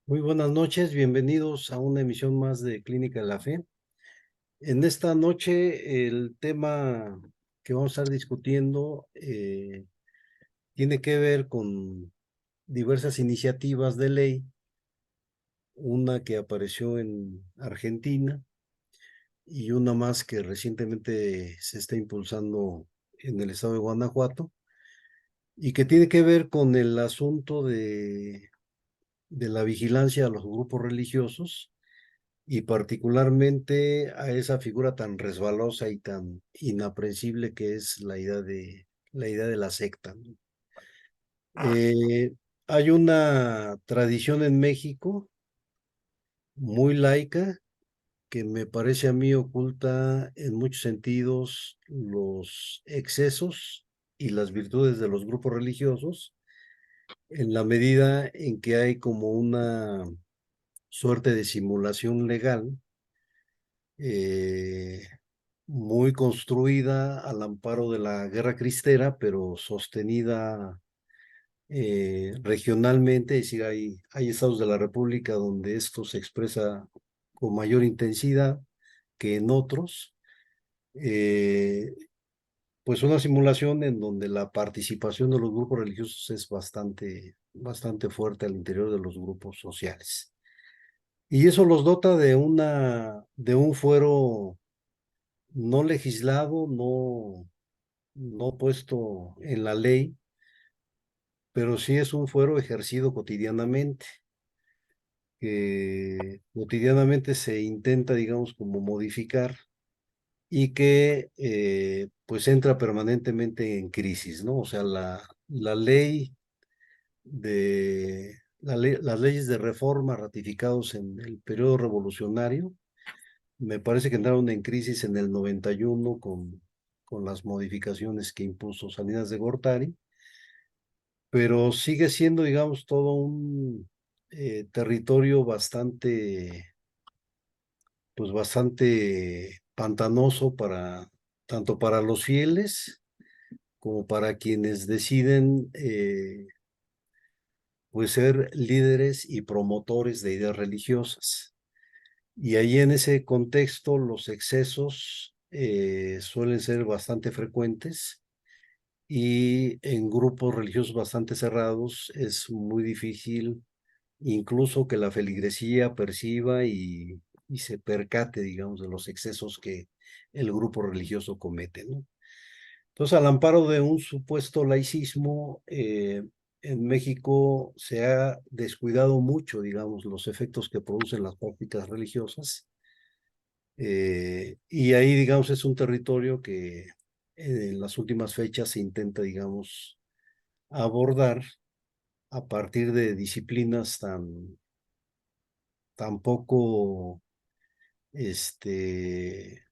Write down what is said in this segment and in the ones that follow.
Muy buenas noches, bienvenidos a una emisión más de Clínica de la Fe. En esta noche el tema que vamos a estar discutiendo tiene que ver con diversas iniciativas de ley, una que apareció en Argentina y una más que recientemente se está impulsando en el estado de Guanajuato y que tiene que ver con el asunto de la vigilancia a los grupos religiosos y particularmente a esa figura tan resbalosa y tan inaprensible que es la idea de la secta, ¿no? Eh, Hay una tradición en México muy laica que me parece a mí oculta en muchos sentidos los excesos y las virtudes de los grupos religiosos, en la medida en que hay como una suerte de simulación legal eh, muy construida al amparo de la guerra cristera, pero sostenida regionalmente, es decir, hay estados de la República donde esto se expresa con mayor intensidad que en otros, eh, pues una simulación en donde la participación de los grupos religiosos es bastante fuerte al interior de los grupos sociales. Y eso los dota de un fuero no legislado, no puesto en la ley, pero sí es un fuero ejercido cotidianamente, que cotidianamente se intenta, digamos, como modificar y que pues entra permanentemente en crisis, ¿no? O sea, la ley las leyes de reforma ratificados en el periodo revolucionario, me parece que entraron en crisis en el 91 con las modificaciones que impuso Salinas de Gortari, pero sigue siendo, digamos, todo un territorio pues bastante pantanoso tanto para los fieles como para quienes deciden, pues ser líderes y promotores de ideas religiosas. Y ahí en ese contexto los excesos suelen ser bastante frecuentes y en grupos religiosos bastante cerrados es muy difícil incluso que la feligresía perciba y se percate, digamos, de los excesos que el grupo religioso comete, ¿no? Entonces, al amparo de un supuesto laicismo, en México se ha descuidado mucho, digamos, los efectos que producen las prácticas religiosas. Y ahí, digamos, es un territorio que en las últimas fechas se intenta, digamos, abordar a partir de disciplinas tan poco, este,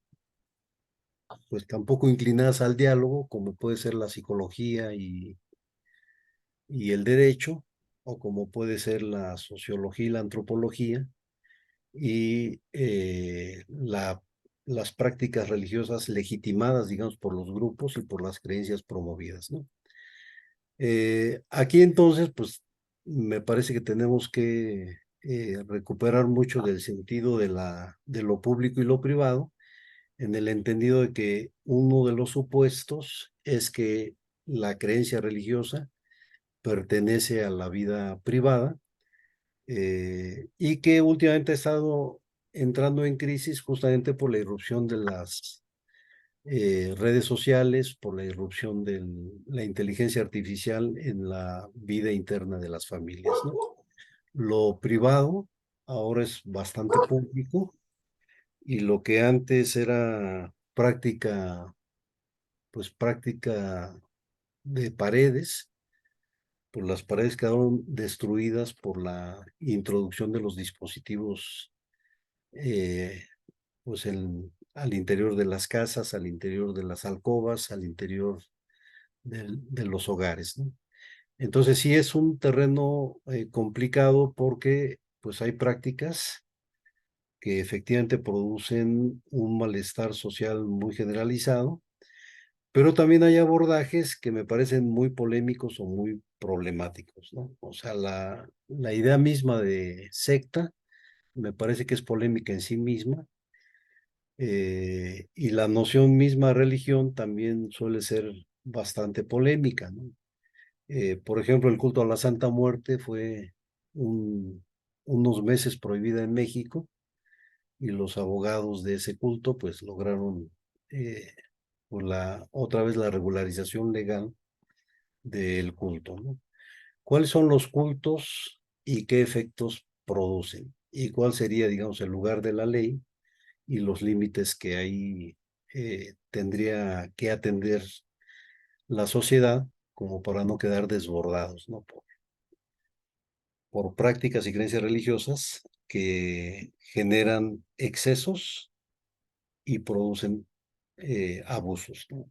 pues tan poco inclinadas al diálogo, como puede ser la psicología y el derecho, o como puede ser la sociología y la antropología, y las prácticas religiosas legitimadas, digamos, por los grupos y por las creencias promovidas, ¿no? Aquí entonces, pues me parece que tenemos que recuperar mucho del sentido de lo público y lo privado, en el entendido de que uno de los supuestos es que la creencia religiosa pertenece a la vida privada y que últimamente ha estado entrando en crisis justamente por la irrupción de las redes sociales, por la irrupción de la inteligencia artificial en la vida interna de las familias, ¿no? Lo privado ahora es bastante público y lo que antes era práctica de paredes, pues las paredes quedaron destruidas por la introducción de los dispositivos eh, pues al interior de las casas, al interior de las alcobas, al interior de los hogares, ¿no? Entonces sí es un terreno complicado porque pues hay prácticas que efectivamente producen un malestar social muy generalizado, Pero también hay abordajes que me parecen muy polémicos o muy problemáticos, ¿no? O sea, la idea misma de secta me parece que es polémica en sí misma, y la noción misma de religión también suele ser bastante polémica, ¿no? Por ejemplo, el culto a la Santa Muerte fue unos meses prohibida en México y los abogados de ese culto pues lograron, eh, pues, otra vez la regularización legal del culto, ¿no? ¿Cuáles son los cultos y qué efectos producen? ¿Y cuál sería, digamos, el lugar de la ley y los límites que ahí tendría que atender la sociedad como para no quedar desbordados, ¿no? Por prácticas y creencias religiosas que generan excesos y producen abusos, ¿no?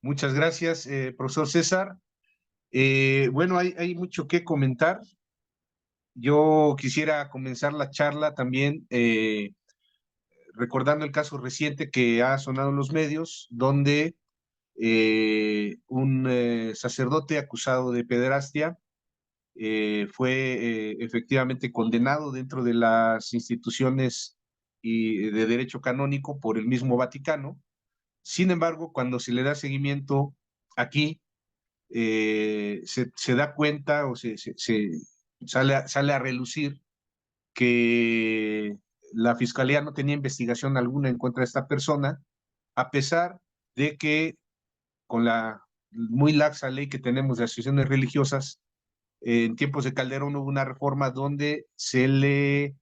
Muchas gracias, profesor César. Bueno, hay mucho que comentar. Yo quisiera comenzar la charla también recordando el caso reciente que ha sonado en los medios, donde un sacerdote acusado de pederastia fue efectivamente condenado dentro de las instituciones y de derecho canónico por el mismo Vaticano. Sin embargo, cuando se le da seguimiento aquí, se da cuenta o sale a relucir que la fiscalía no tenía investigación alguna en contra de esta persona, a pesar de que con la muy laxa ley que tenemos de asociaciones religiosas, en tiempos de Calderón hubo una reforma donde se le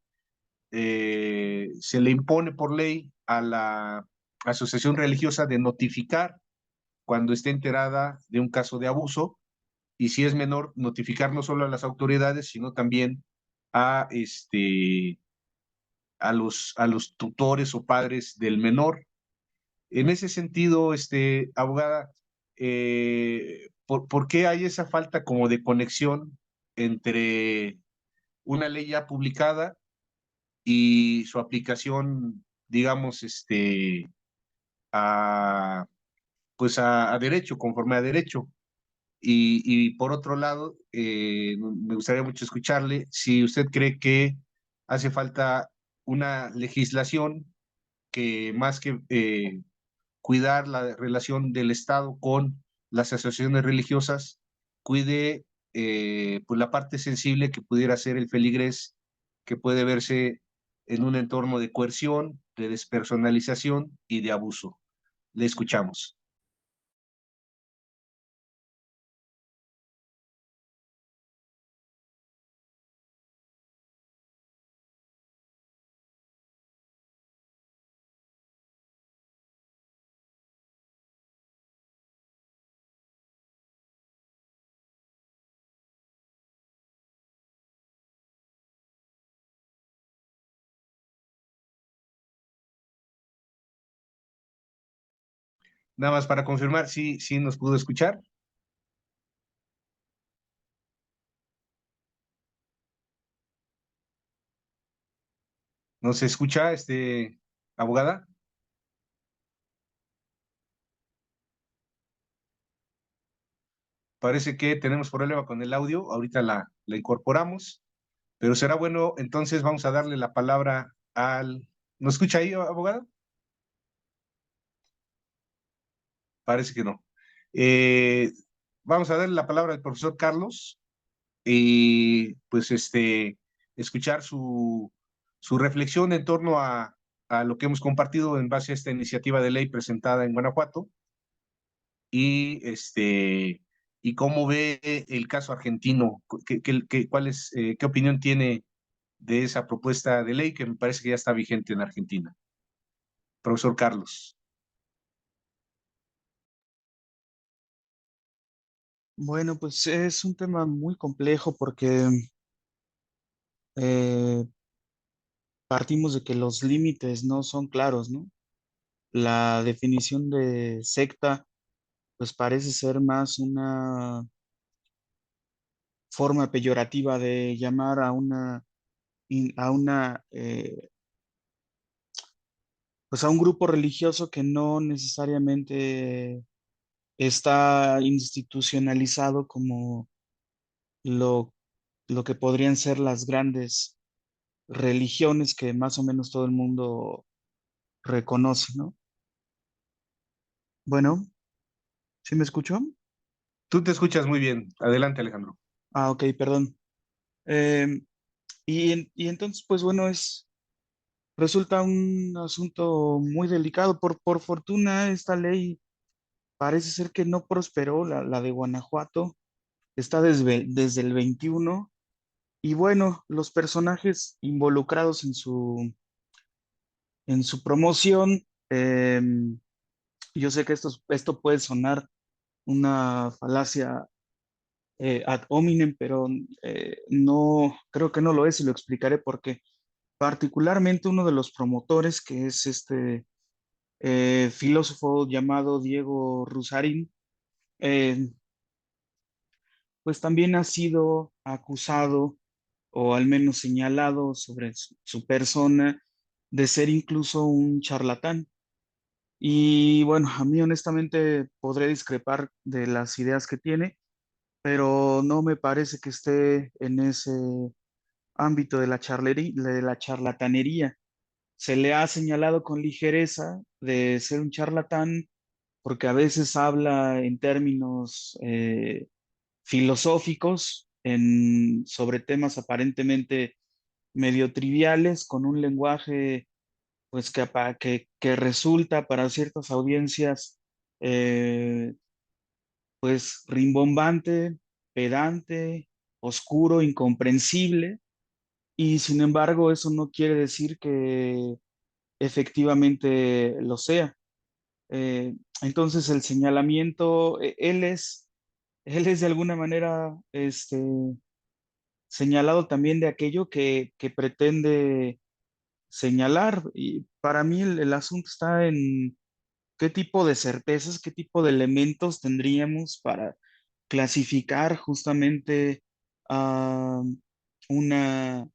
impone por ley a la asociación religiosa de notificar cuando esté enterada de un caso de abuso, y si es menor, notificar no solo a las autoridades, sino también a, a los tutores o padres del menor. En ese sentido, abogada, ¿por qué hay esa falta como de conexión entre una ley ya publicada y su aplicación, digamos, a, pues a derecho, conforme a derecho? Y por otro lado, me gustaría mucho escucharle si usted cree que hace falta una legislación que más que cuidar la relación del Estado con las asociaciones religiosas, cuide pues la parte sensible que pudiera ser el feligrés, que puede verse en un entorno de coerción, de despersonalización y de abuso. Le escuchamos. Nada más para confirmar, sí nos pudo escuchar. ¿Nos escucha, abogada? Parece que tenemos problema con el audio. Ahorita la incorporamos, pero será bueno, entonces vamos a darle la palabra al... ¿Nos escucha ahí, abogada? Parece que no. Eh, Vamos a darle la palabra al profesor Carlos y pues escuchar su reflexión en torno a lo que hemos compartido en base a esta iniciativa de ley presentada en Guanajuato y y cómo ve el caso argentino, qué opinión tiene de esa propuesta de ley que me parece que ya está vigente en Argentina. Profesor Carlos. Bueno, pues es un tema muy complejo porque eh, partimos de que los límites no son claros, ¿no? La definición de secta, pues parece ser más una forma peyorativa de llamar a una pues a un grupo religioso que no necesariamente está institucionalizado como lo, lo que podrían ser las grandes religiones que más o menos todo el mundo reconoce, ¿no? Bueno, ¿sí me escuchó? Tú te escuchas muy bien. Adelante, Alejandro. Ah, ok, perdón. Em, y entonces, pues bueno, resulta un asunto muy delicado. Por fortuna, esta ley parece ser que no prosperó, la de Guanajuato, está desde el 21. Y bueno, los personajes involucrados en su promoción, yo sé que esto puede sonar una falacia ad hominem, pero no, creo que no lo es y lo explicaré por qué. Particularmente uno de los promotores, que es este filósofo llamado Diego Rusarín, eh, pues también ha sido acusado o al menos señalado sobre su persona de ser incluso un charlatán. Y bueno, a mí honestamente podré discrepar de las ideas que tiene, pero no me parece que esté en ese ámbito de de la charlatanería. Se le ha señalado con ligereza de ser un charlatán porque a veces habla en términos filosóficos sobre temas aparentemente medio triviales, con un lenguaje pues que resulta para ciertas audiencias eh, pues rimbombante, pedante, oscuro, incomprensible, y sin embargo eso no quiere decir que efectivamente lo sea. Entonces el señalamiento, él es de alguna manera señalado también de aquello que pretende señalar. Y para mí el asunto está en qué tipo de certezas, qué tipo de elementos tendríamos para clasificar justamente a una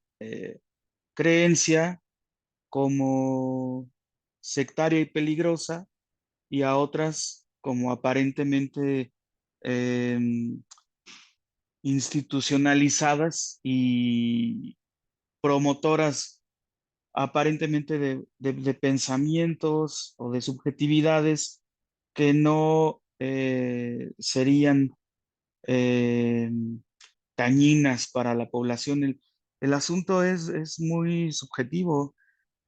creencia como sectaria y peligrosa y a otras como aparentemente em, institucionalizadas y promotoras aparentemente de pensamientos o de subjetividades que no serían eh, dañinas para la población. El asunto es muy subjetivo. O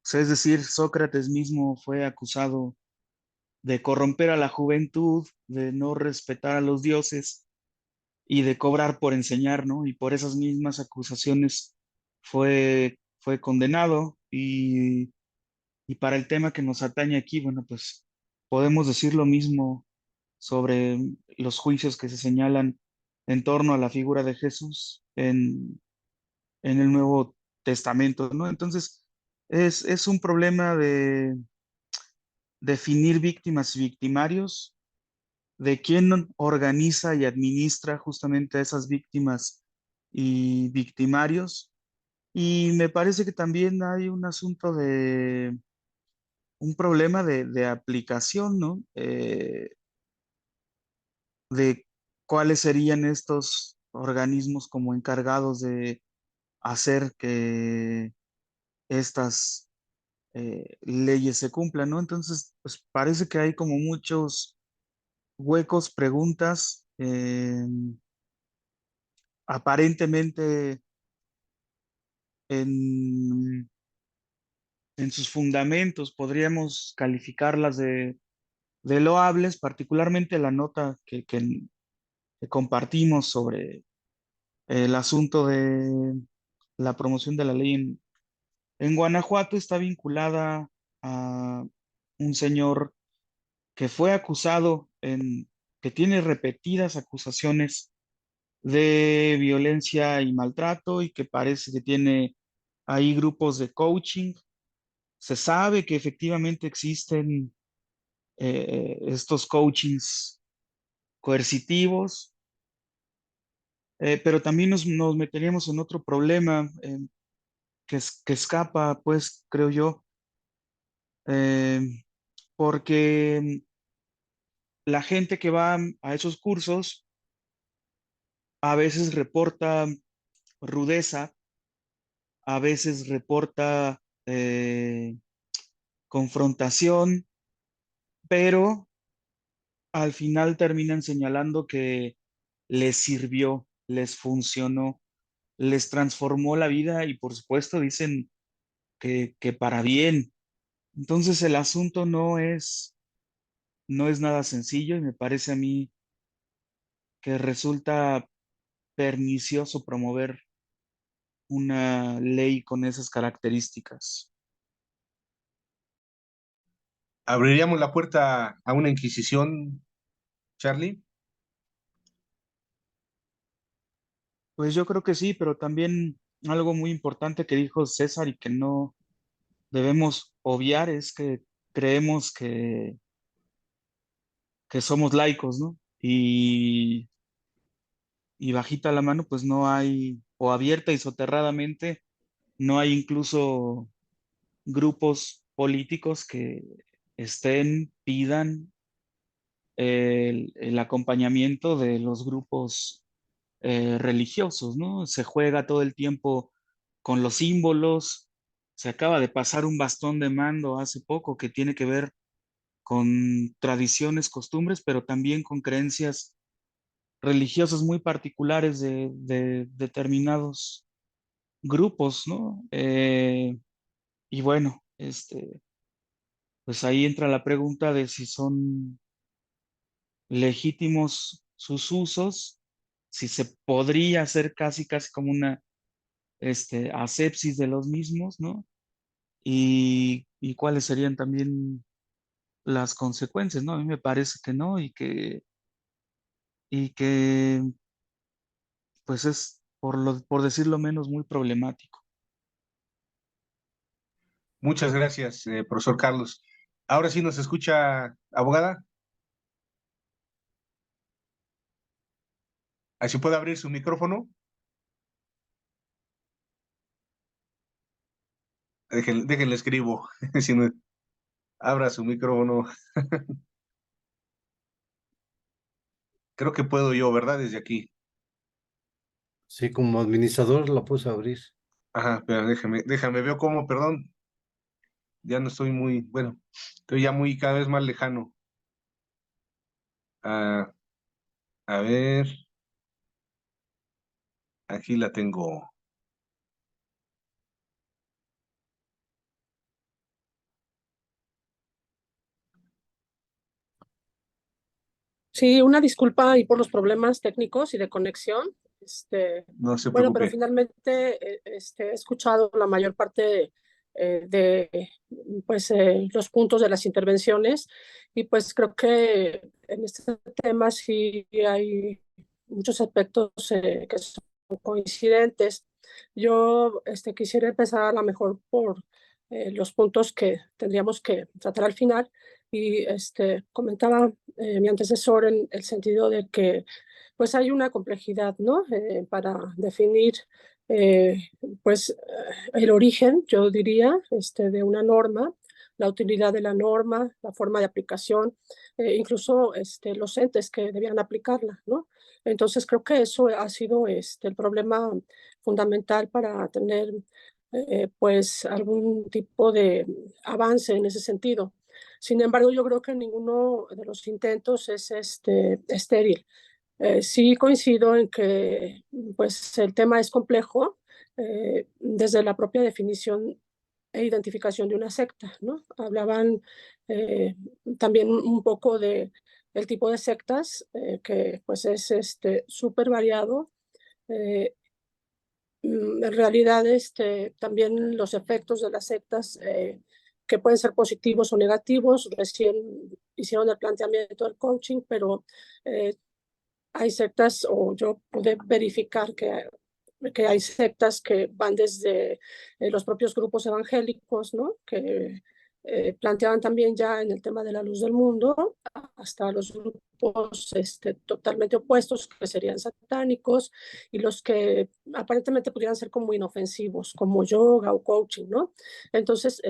sea, es decir, Sócrates mismo fue acusado de corromper a la juventud, de no respetar a los dioses y de cobrar por enseñar, ¿no? Y por esas mismas acusaciones fue condenado. Y para el tema que nos atañe aquí, bueno, pues podemos decir lo mismo sobre los juicios que se señalan en torno a la figura de Jesús en el Nuevo Testamento, ¿no? Entonces, es un problema de definir víctimas y victimarios, de quién organiza y administra justamente a esas víctimas y victimarios. Y me parece que también hay un asunto un problema de aplicación, ¿no? De cuáles serían estos organismos como encargados de hacer que estas leyes se cumplan, ¿no? Entonces, pues parece que hay como muchos huecos, preguntas, aparentemente en, en sus fundamentos podríamos calificarlas de loables, particularmente la nota que compartimos sobre el asunto de la promoción de la ley en Guanajuato está vinculada a un señor que fue acusado que tiene repetidas acusaciones de violencia y maltrato y que parece que tiene ahí grupos de coaching. Se sabe que efectivamente existen estos coachings coercitivos, pero también nos meteríamos en otro problema que escapa, pues, creo yo, eh, porque la gente que va a esos cursos a veces reporta rudeza, a veces reporta confrontación, pero al final terminan señalando que les sirvió, les funcionó, les transformó la vida y por supuesto dicen que para bien. Entonces el asunto no es nada sencillo y me parece a mí que resulta pernicioso promover una ley con esas características. ¿Abriríamos la puerta a una inquisición, Charlie? Pues yo creo que sí, pero también algo muy importante que dijo César y que no debemos obviar es que creemos que somos laicos, ¿no? Y bajita la mano, pues no hay, o abierta y soterradamente, no hay incluso grupos políticos que pidan el acompañamiento de los grupos religiosos, ¿no? Se juega todo el tiempo con los símbolos. Se acaba de pasar un bastón de mando hace poco que tiene que ver con tradiciones, costumbres, pero también con creencias religiosas muy particulares de determinados grupos, ¿no? Y bueno, pues ahí entra la pregunta de si son legítimos sus usos, si se podría hacer casi, casi como una asepsis de los mismos, ¿no? Y cuáles serían también las consecuencias, ¿no? A mí me parece que no y que pues es, por decirlo menos, muy problemático. Muchas gracias, profesor Carlos. Ahora sí nos escucha, abogada. Así puede abrir su micrófono. Déjenle escribo. Si no, abra su micrófono. Creo que puedo yo, ¿verdad? Desde aquí. Sí, como administrador la puedes abrir. Ajá, pero déjame, veo cómo, perdón. Ya no estoy muy, bueno, estoy ya muy cada vez más lejano. Ah, a ver, aquí la tengo. Sí, una disculpa ahí por los problemas técnicos y de conexión. No se Bueno, pero preocupe. finalmente he escuchado la mayor parte de pues, los puntos de las intervenciones y pues creo que en este tema sí hay muchos aspectos que son coincidentes. Yo quisiera empezar a lo mejor por los puntos que tendríamos que tratar al final y comentaba mi antecesor en el sentido de que pues hay una complejidad, ¿no? Para definir eh, pues el origen, yo diría, de una norma, la utilidad de la norma, la forma de aplicación, incluso los entes que debían aplicarla, ¿no? Entonces creo que eso ha sido el problema fundamental para tener pues algún tipo de avance en ese sentido. Sin embargo, yo creo que ninguno de los intentos es estéril. Sí coincido en que pues, el tema es complejo desde la propia definición e identificación de una secta, ¿no? Hablaban eh, también un poco de el tipo de sectas que pues es súper variado. Eh, en realidad, también los efectos de las sectas que pueden ser positivos o negativos. Recién hicieron el planteamiento del coaching, pero eh, hay sectas, o yo pude verificar que hay sectas que van desde los propios grupos evangélicos, ¿no? Que planteaban también ya en el tema de la luz del mundo, hasta los grupos totalmente opuestos, que serían satánicos, y los que aparentemente pudieran ser como inofensivos, como yoga o coaching, ¿no? Entonces,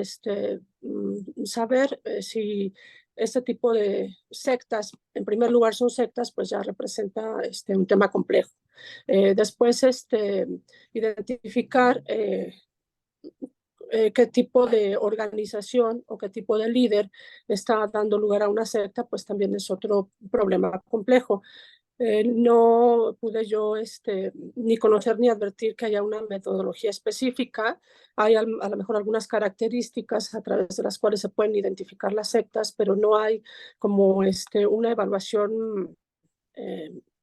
saber si este tipo de sectas, en primer lugar son sectas, pues ya representa un tema complejo. Después, identificar qué tipo de organización o qué tipo de líder está dando lugar a una secta, pues también es otro problema complejo. No pude yo ni conocer ni advertir que haya una metodología específica. Hay a lo mejor algunas características a través de las cuales se pueden identificar las sectas, pero no hay como una evaluación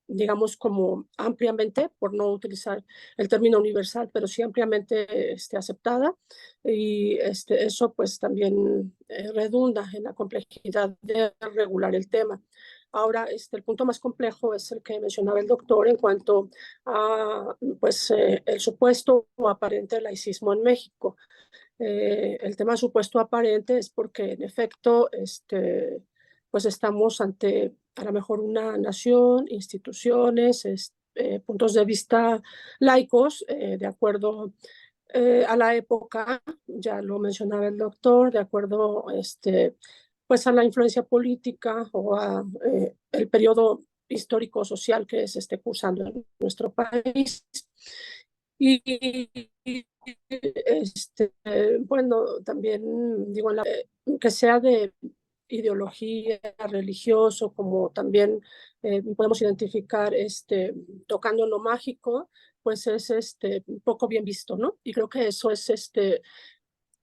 digamos, como ampliamente, por no utilizar el término universal, pero sí ampliamente aceptada. Y eso pues también redunda en la complejidad de regular el tema. Ahora, el punto más complejo es el que mencionaba el doctor en cuanto a pues, el supuesto o aparente laicismo en México. El tema supuesto aparente es porque, en efecto, pues estamos ante a lo mejor una nación, instituciones, puntos de vista laicos, de acuerdo a la época, ya lo mencionaba el doctor, de acuerdo pues a la influencia política o a el periodo histórico-social que se esté cursando en nuestro país. Y bueno, también digo, que sea de ideología, religioso, como también podemos identificar tocando lo mágico, pues es poco bien visto, ¿no? Y creo que eso es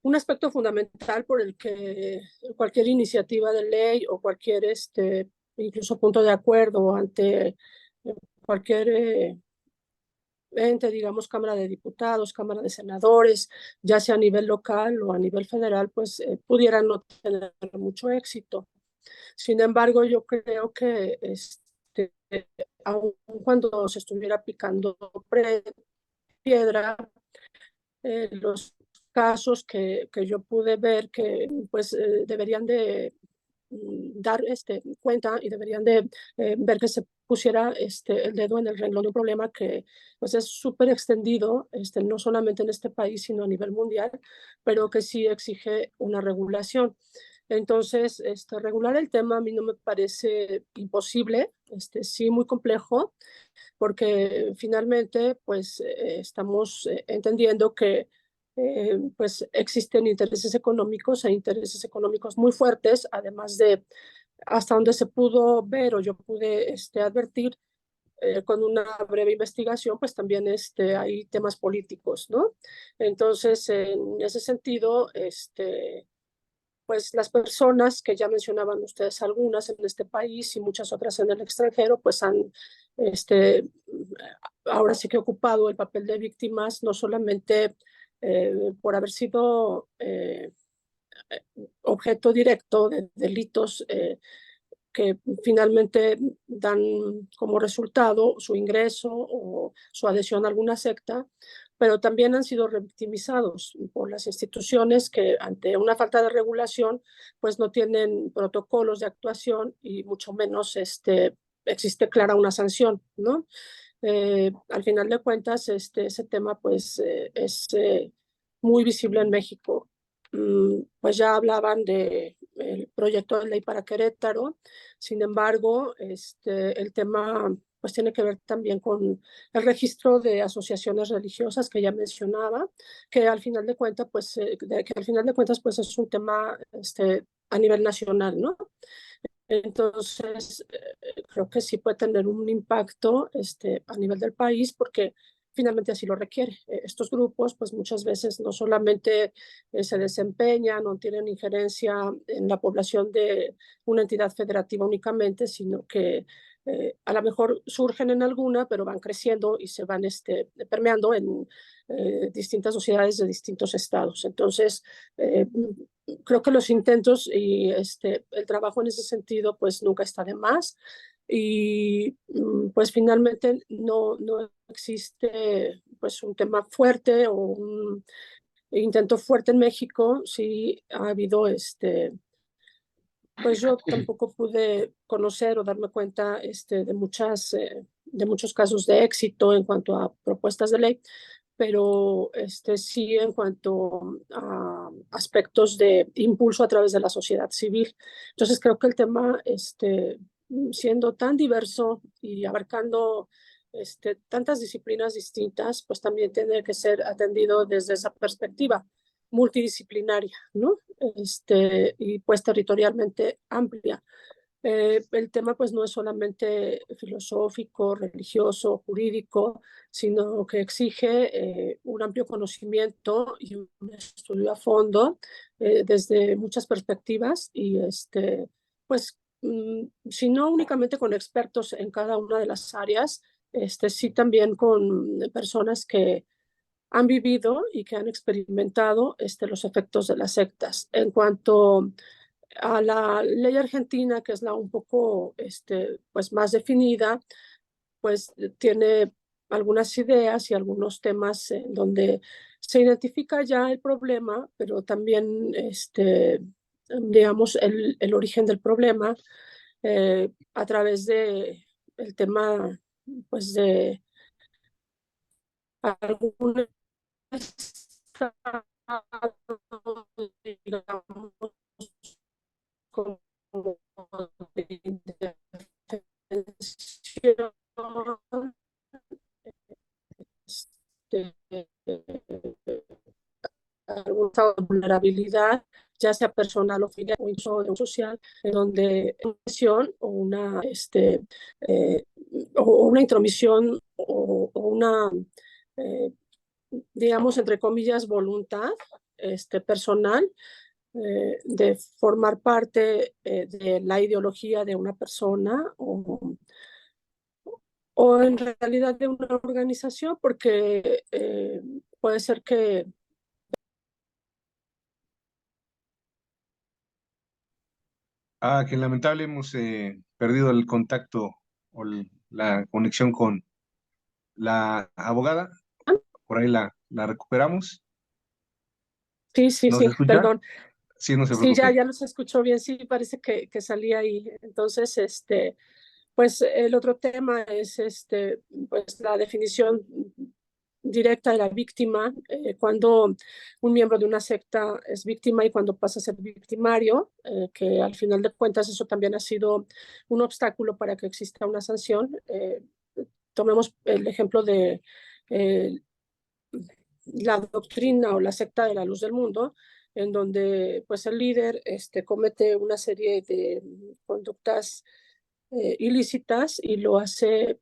un aspecto fundamental por el que cualquier iniciativa de ley o cualquier incluso punto de acuerdo ante cualquier ente, digamos, Cámara de Diputados, Cámara de Senadores, ya sea a nivel local o a nivel federal, pues pudieran no tener mucho éxito. Sin embargo, yo creo que aun cuando se estuviera picando piedra, los casos que yo pude ver que pues deberían de dar cuenta y deberían de ver que se pusiera el dedo en el renglón de un problema que pues es súper extendido, no solamente en este país, sino a nivel mundial, pero que sí exige una regulación. Entonces, regular el tema a mí no me parece imposible, sí muy complejo, porque finalmente pues estamos entendiendo que pues existen intereses económicos e intereses económicos muy fuertes, además de hasta donde se pudo ver o yo pude advertir con una breve investigación, pues también hay temas políticos, ¿no? Entonces, en ese sentido, pues las personas que ya mencionaban ustedes, algunas en este país y muchas otras en el extranjero, pues han ahora sí que ocupado el papel de víctimas, no solamente por haber sido objeto directo de delitos que finalmente dan como resultado su ingreso o su adhesión a alguna secta, pero también han sido revictimizados por las instituciones que ante una falta de regulación pues no tienen protocolos de actuación y mucho menos existe clara una sanción, ¿no? Al final de cuentas, ese tema pues es muy visible en México. Pues ya hablaban del proyecto de ley para Querétaro, sin embargo, el tema pues tiene que ver también con el registro de asociaciones religiosas que ya mencionaba, que al final de cuentas pues, pues es un tema a nivel nacional, ¿no? Entonces, creo que sí puede tener un impacto a nivel del país porque finalmente así lo requiere. Estos grupos, pues muchas veces no solamente se desempeñan o tienen injerencia en la población de una entidad federativa únicamente, sino que a lo mejor surgen en alguna, pero van creciendo y se van permeando en distintas sociedades de distintos estados. Entonces, creo que los intentos y el trabajo en ese sentido pues nunca está de más y pues finalmente no existe pues un tema fuerte o intento fuerte en México, sí ha habido pues yo tampoco pude conocer o darme cuenta de muchos casos de éxito en cuanto a propuestas de ley, pero sí en cuanto a aspectos de impulso a través de la sociedad civil. Entonces creo que el tema, siendo tan diverso y abarcando tantas disciplinas distintas, pues también tiene que ser atendido desde esa perspectiva multidisciplinaria, ¿no? Y pues territorialmente amplia. El tema pues no es solamente filosófico, religioso, jurídico, sino que exige un amplio conocimiento y un estudio a fondo desde muchas perspectivas y pues si no únicamente con expertos en cada una de las áreas, sí también con personas que han vivido y que han experimentado los efectos de las sectas. En cuanto a la ley argentina, que es la un poco pues más definida, pues tiene algunas ideas y algunos temas en donde se identifica ya el problema, pero también digamos el origen del problema a través de el tema pues de algunas digamos, como de indefensión, algún estado de vulnerabilidad, ya sea personal o familiar o incluso de un social, en donde una presión o una intromisión o una, eh, digamos, entre comillas, voluntad personal de formar parte de la ideología de una persona o en realidad de una organización, porque puede ser que Que lamentable hemos perdido el contacto o la conexión con la abogada. Por ahí la recuperamos. sí, sí, ¿Nos sí, escucha? perdón. Sí, no se Sí, ya, preocupe. ya los escuchó bien, sí, parece que salí ahí. Entonces, pues el otro tema es pues la definición directa de la víctima, cuando un miembro de una secta es víctima y cuando pasa a ser victimario, que al final de cuentas eso también ha sido un obstáculo para que exista una sanción. Tomemos el ejemplo de eh, la doctrina o la secta de la luz del mundo, en donde pues el líder comete una serie de conductas ilícitas y lo hace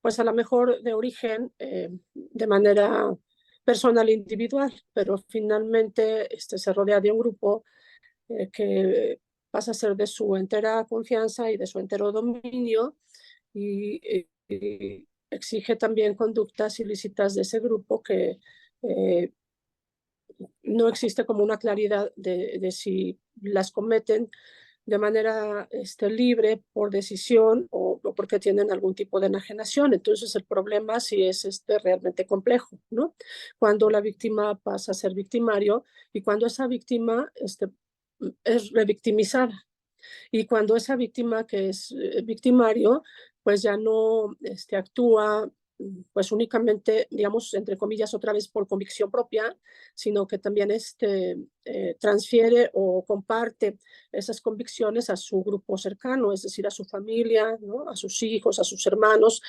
pues a lo mejor de origen de manera personal e individual, pero finalmente se rodea de un grupo que pasa a ser de su entera confianza y de su entero dominio y exige también conductas ilícitas de ese grupo que eh, no existe como una claridad de si las cometen de manera libre por decisión o porque tienen algún tipo de enajenación. Entonces el problema sí es realmente complejo, ¿no? Cuando la víctima pasa a ser victimario y cuando esa víctima es revictimizada. Y cuando esa víctima que es victimario, pues ya no actúa pues únicamente, digamos, entre comillas, otra vez por convicción propia, sino que también transfiere o comparte esas convicciones a su grupo cercano, es decir, a su familia, ¿no? A sus hijos, a sus hermanos,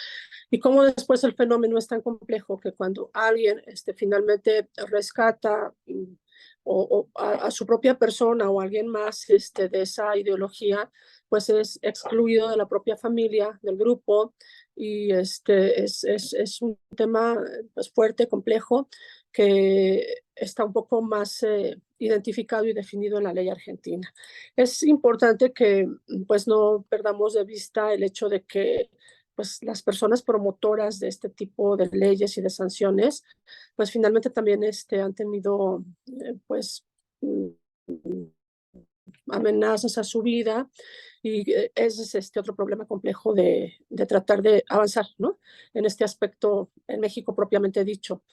y cómo después el fenómeno es tan complejo que cuando alguien finalmente rescata o a su propia persona o alguien más de esa ideología, pues es excluido de la propia familia, del grupo, y es un tema pues, fuerte, complejo, que está un poco más identificado y definido en la ley argentina. Es importante que pues no perdamos de vista el hecho de que pues las personas promotoras de este tipo de leyes y de sanciones, pues finalmente también han tenido pues amenazas a su vida y ese es otro problema complejo de tratar de avanzar, ¿no? En este aspecto en México propiamente dicho.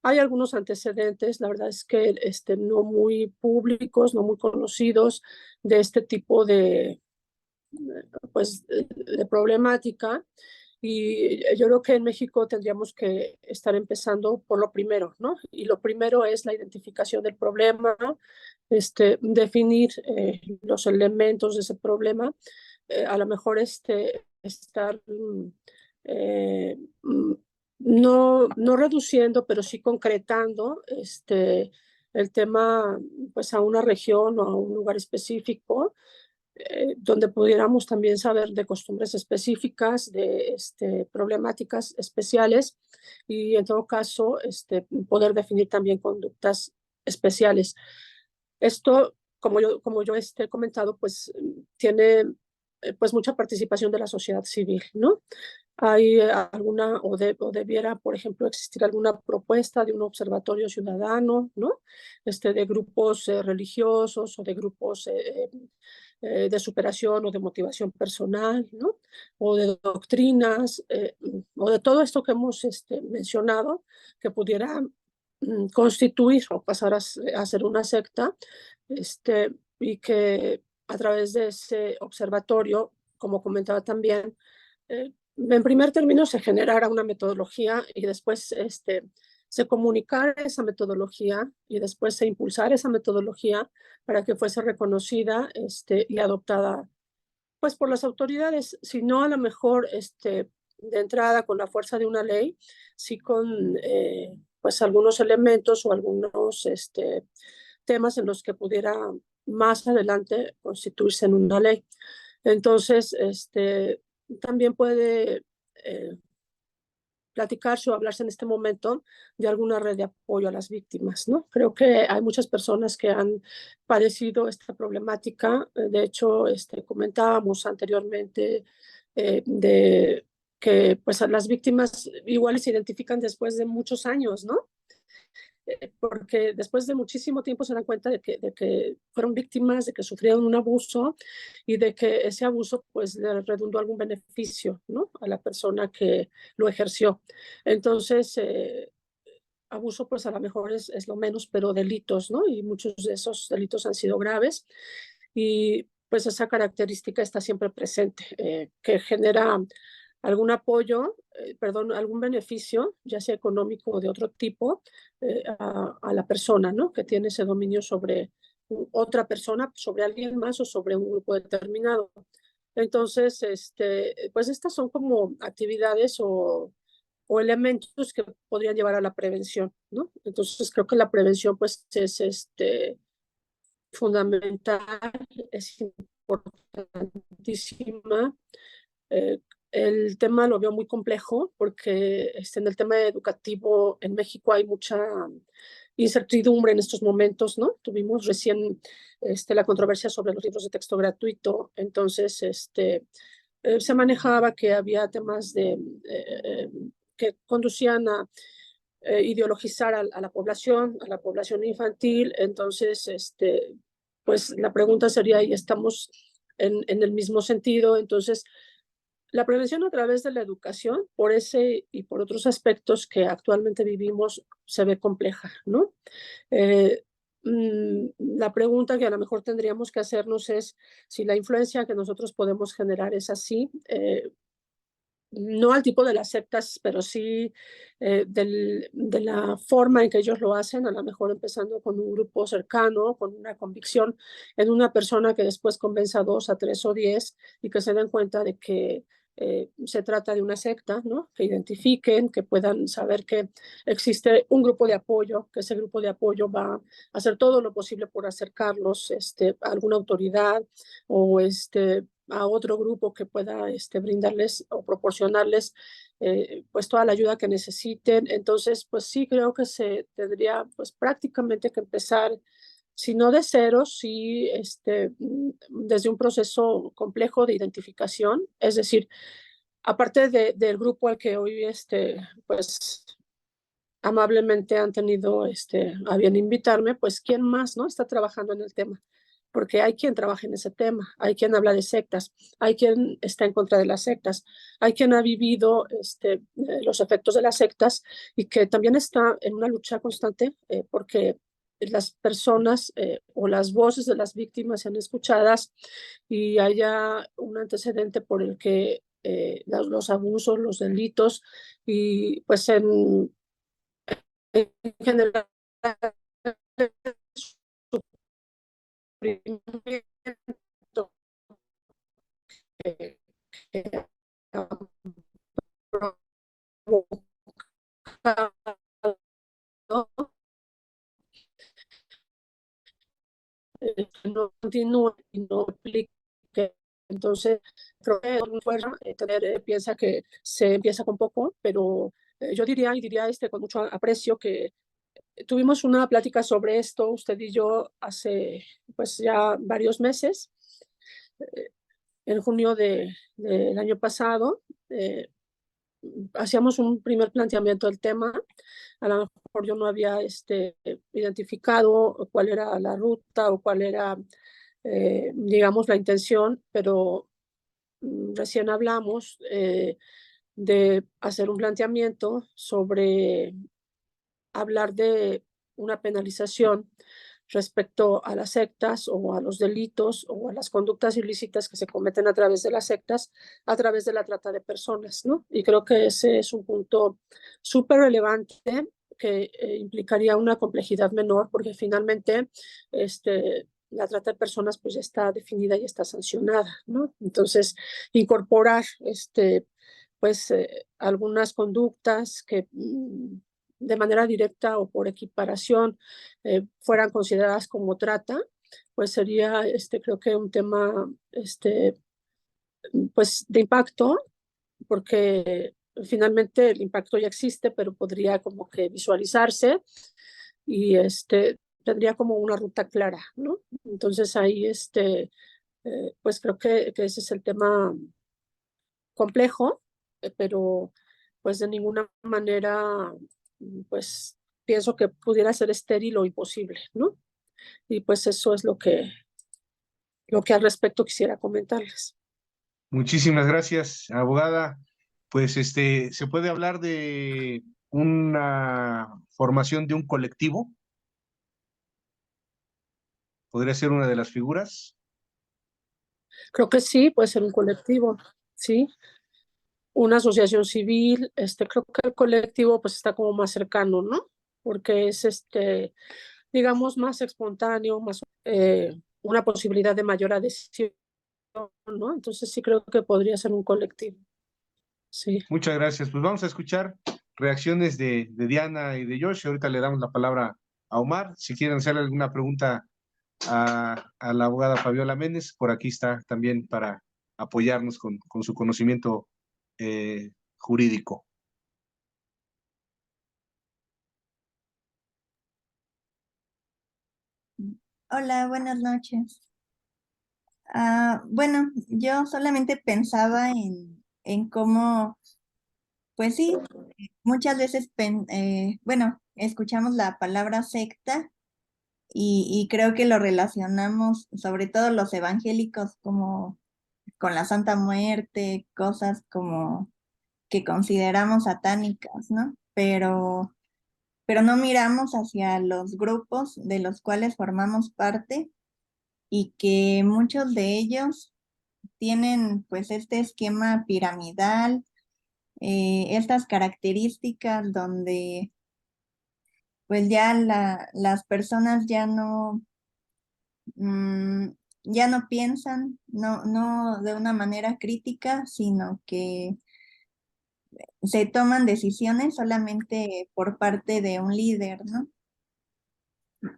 Hay algunos antecedentes, la verdad es que no muy públicos, no muy conocidos de este tipo pues, de problemática. Y yo creo que en México tendríamos que estar empezando por lo primero, ¿no? Y lo primero es la identificación del problema, definir los elementos de ese problema, a lo mejor estar no reduciendo, pero sí concretando el tema pues a una región o a un lugar específico, donde pudiéramos también saber de costumbres específicas, de problemáticas especiales y en todo caso poder definir también conductas especiales. Esto, como yo he comentado, pues tiene pues mucha participación de la sociedad civil, ¿no? Hay alguna, o debiera, por ejemplo, existir alguna propuesta de un observatorio ciudadano, ¿no? De grupos religiosos o de grupos de superación o de motivación personal, ¿no? O de doctrinas, o de todo esto que hemos mencionado, que pudiera constituir o pasar a ser una secta, y que a través de ese observatorio, como comentaba también, en primer término se generara una metodología y después se comunicara esa metodología y después se impulsara esa metodología para que fuese reconocida y adoptada pues por las autoridades, si no a lo mejor de entrada con la fuerza de una ley, sí con pues algunos elementos o algunos temas en los que pudiera más adelante constituirse en una ley. Entonces, también puede platicarse o hablarse en este momento de alguna red de apoyo a las víctimas, ¿no? Creo que hay muchas personas que han padecido esta problemática. De hecho, comentábamos anteriormente de que pues a las víctimas igual se identifican después de muchos años, ¿no? Porque después de muchísimo tiempo se dan cuenta de que fueron víctimas, de que sufrieron un abuso y de que ese abuso pues le redundó algún beneficio, ¿no? A la persona que lo ejerció. Entonces, abuso pues a lo mejor es lo menos, pero delitos, ¿no? Y muchos de esos delitos han sido graves y pues esa característica está siempre presente, que genera algún apoyo, perdón, algún beneficio, ya sea económico o de otro tipo, a la persona, ¿no? Que tiene ese dominio sobre otra persona, sobre alguien más o sobre un grupo determinado. Entonces, pues estas son como actividades o elementos que podrían llevar a la prevención, ¿no? Entonces creo que la prevención pues es fundamental, es importantísima. El tema lo veo muy complejo porque en el tema educativo en México hay mucha incertidumbre en estos momentos, ¿no? Tuvimos recién la controversia sobre los libros de texto gratuito, entonces se manejaba que había temas que conducían a ideologizar a la población infantil, entonces pues la pregunta sería, ¿y estamos en el mismo sentido? Entonces, la prevención a través de la educación, por ese y por otros aspectos que actualmente vivimos, se ve compleja, ¿no? La pregunta que a lo mejor tendríamos que hacernos es si la influencia que nosotros podemos generar es así, no al tipo de las sectas, pero sí de la forma en que ellos lo hacen, a lo mejor empezando con un grupo cercano, con una convicción en una persona que después convenza a 2, a 3 o 10 y que se den cuenta de que se trata de una secta, ¿no? Que identifiquen, que puedan saber que existe un grupo de apoyo, que ese grupo de apoyo va a hacer todo lo posible por acercarlos a alguna autoridad o a otro grupo que pueda brindarles o proporcionarles pues toda la ayuda que necesiten. Entonces, pues sí, creo que se tendría pues prácticamente que empezar, si no de cero, sí desde un proceso complejo de identificación, es decir, aparte del grupo al que hoy pues amablemente han tenido a bien invitarme, pues quién más, ¿no? Está trabajando en el tema. porque hay quien trabaja en ese tema, hay quien habla de sectas, hay quien está en contra de las sectas, hay quien ha vivido los efectos de las sectas y que también está en una lucha constante porque las personas o las voces de las víctimas sean escuchadas y haya un antecedente por el que los abusos, los delitos y pues en general sufrimiento que han provocado, no continúe y no aplique. Entonces, creo que fuera, piensa que se empieza con poco, pero yo diría, y diría con mucho aprecio, que tuvimos una plática sobre esto, usted y yo, hace pues ya varios meses, en junio del año pasado. Hacíamos un primer planteamiento del tema. A lo mejor yo no había identificado cuál era la ruta o cuál era, digamos, la intención, pero recién hablamos de hacer un planteamiento sobre hablar de una penalización respecto a las sectas o a los delitos o a las conductas ilícitas que se cometen a través de las sectas, a través de la trata de personas, ¿no? Y creo que ese es un punto súper relevante que implicaría una complejidad menor, porque finalmente la trata de personas pues ya está definida y está sancionada, ¿no? Entonces, incorporar pues algunas conductas que de manera directa o por equiparación fueran consideradas como trata, pues sería creo que un tema pues de impacto, porque finalmente el impacto ya existe, pero podría como que visualizarse y tendría como una ruta clara, ¿no? Entonces ahí pues creo que ese es el tema complejo, pero pues de ninguna manera, pues pienso que pudiera ser estéril o imposible, ¿no? Y pues eso es lo que al respecto quisiera comentarles. Muchísimas gracias, abogada. Pues se puede hablar de una formación de un colectivo. ¿Podría ser una de las figuras? Creo que sí, puede ser un colectivo, sí, una asociación civil, creo que el colectivo pues está como más cercano, ¿no? Porque es digamos, más espontáneo, más una posibilidad de mayor adhesión, ¿no? Entonces sí creo que podría ser un colectivo, sí. Muchas gracias. Pues vamos a escuchar reacciones de Diana y de Josh. Ahorita le damos la palabra a Omar. Si quieren hacerle alguna pregunta a la abogada Fabiola Méndez, por aquí está también para apoyarnos con su conocimiento jurídico. Hola, buenas noches. Bueno, yo solamente pensaba en cómo, pues sí, muchas veces, bueno, escuchamos la palabra secta y creo que lo relacionamos, sobre todo los evangélicos, como con la Santa Muerte, cosas como que consideramos satánicas, ¿no? Pero no miramos hacia los grupos de los cuales formamos parte y que muchos de ellos tienen pues este esquema piramidal, estas características donde pues ya las personas mm, ya no piensan, no de una manera crítica, sino que se toman decisiones solamente por parte de un líder, ¿no?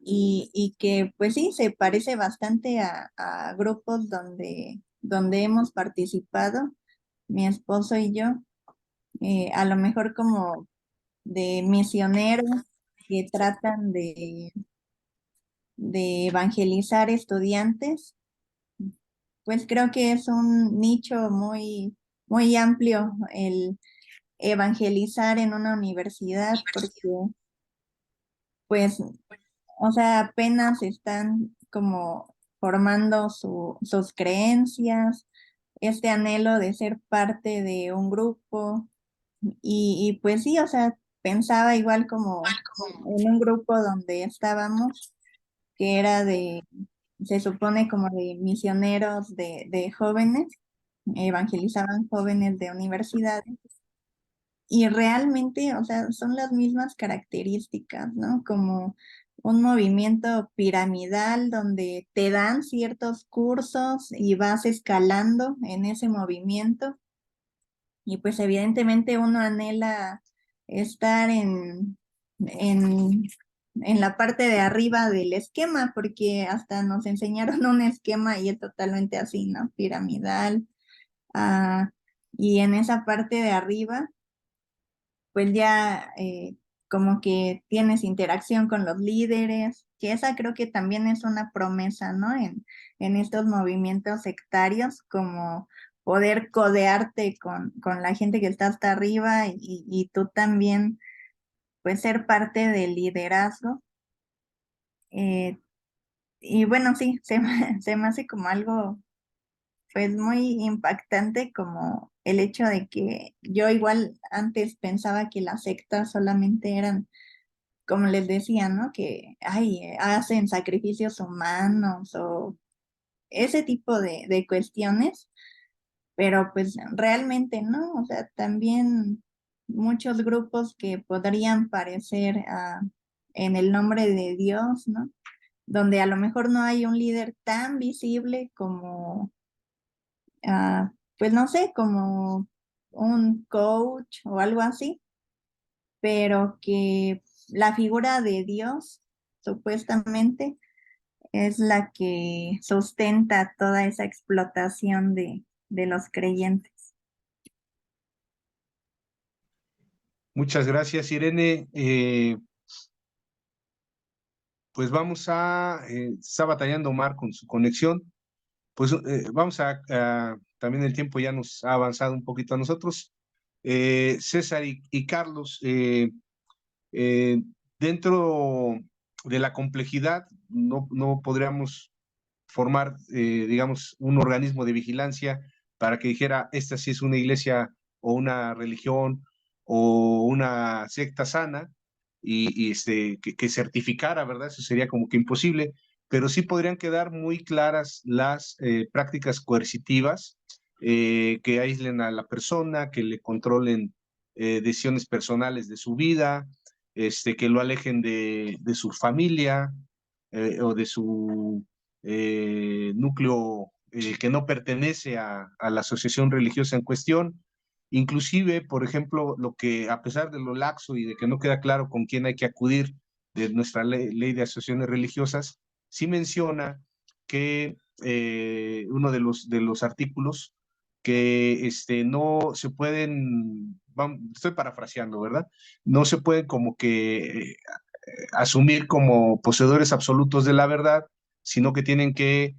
Y que pues sí, se parece bastante a grupos donde hemos participado, mi esposo y yo, a lo mejor como de misioneros que tratan de evangelizar estudiantes, pues creo que es un nicho muy amplio el evangelizar en una universidad, porque pues, o sea, apenas están como formando sus creencias, este anhelo de ser parte de un grupo. Y pues sí, o sea, pensaba igual como en un grupo donde estábamos, que era se supone como de misioneros de jóvenes, evangelizaban jóvenes de universidades. Y realmente, o sea, son las mismas características, ¿no? Como un movimiento piramidal donde te dan ciertos cursos y vas escalando en ese movimiento. Y pues evidentemente uno anhela estar en la parte de arriba del esquema, porque hasta nos enseñaron un esquema y es totalmente así, ¿no? Piramidal. Ah, y en esa parte de arriba pues ya como que tienes interacción con los líderes, que esa creo que también es una promesa, ¿no? En estos movimientos sectarios, como poder codearte con la gente que está hasta arriba y tú también, pues ser parte del liderazgo. Eh, y bueno, sí, se me hace como algo pues muy impactante como el hecho de que yo igual antes pensaba que las sectas solamente eran, como les decía, ¿no? Que ay, hacen sacrificios humanos o ese tipo de cuestiones, pero pues realmente no, o sea, también muchos grupos que podrían parecer en el nombre de Dios, ¿no? Donde a lo mejor no hay un líder tan visible como pues no sé, como un coach o algo así, pero que la figura de Dios, supuestamente, es la que sustenta toda esa explotación de los creyentes. Muchas gracias, Irene. Pues está batallando Omar con su conexión. Pues también el tiempo ya nos ha avanzado un poquito a nosotros. César y Carlos, eh, dentro de la complejidad, no podríamos formar, digamos, un organismo de vigilancia para que dijera, esta sí es una iglesia o una religión o una secta sana que certificara, ¿verdad? Eso sería como que imposible, pero sí podrían quedar muy claras las prácticas coercitivas que aíslen a la persona, que le controlen decisiones personales de su vida, que lo alejen de su familia o de su núcleo que no pertenece a la asociación religiosa en cuestión. Inclusive, por ejemplo, lo que a pesar de lo laxo y de que no queda claro con quién hay que acudir de nuestra ley de asociaciones religiosas, sí menciona que uno de los artículos que no se pueden, estoy parafraseando, ¿verdad? No se pueden como que asumir como poseedores absolutos de la verdad, sino que tienen que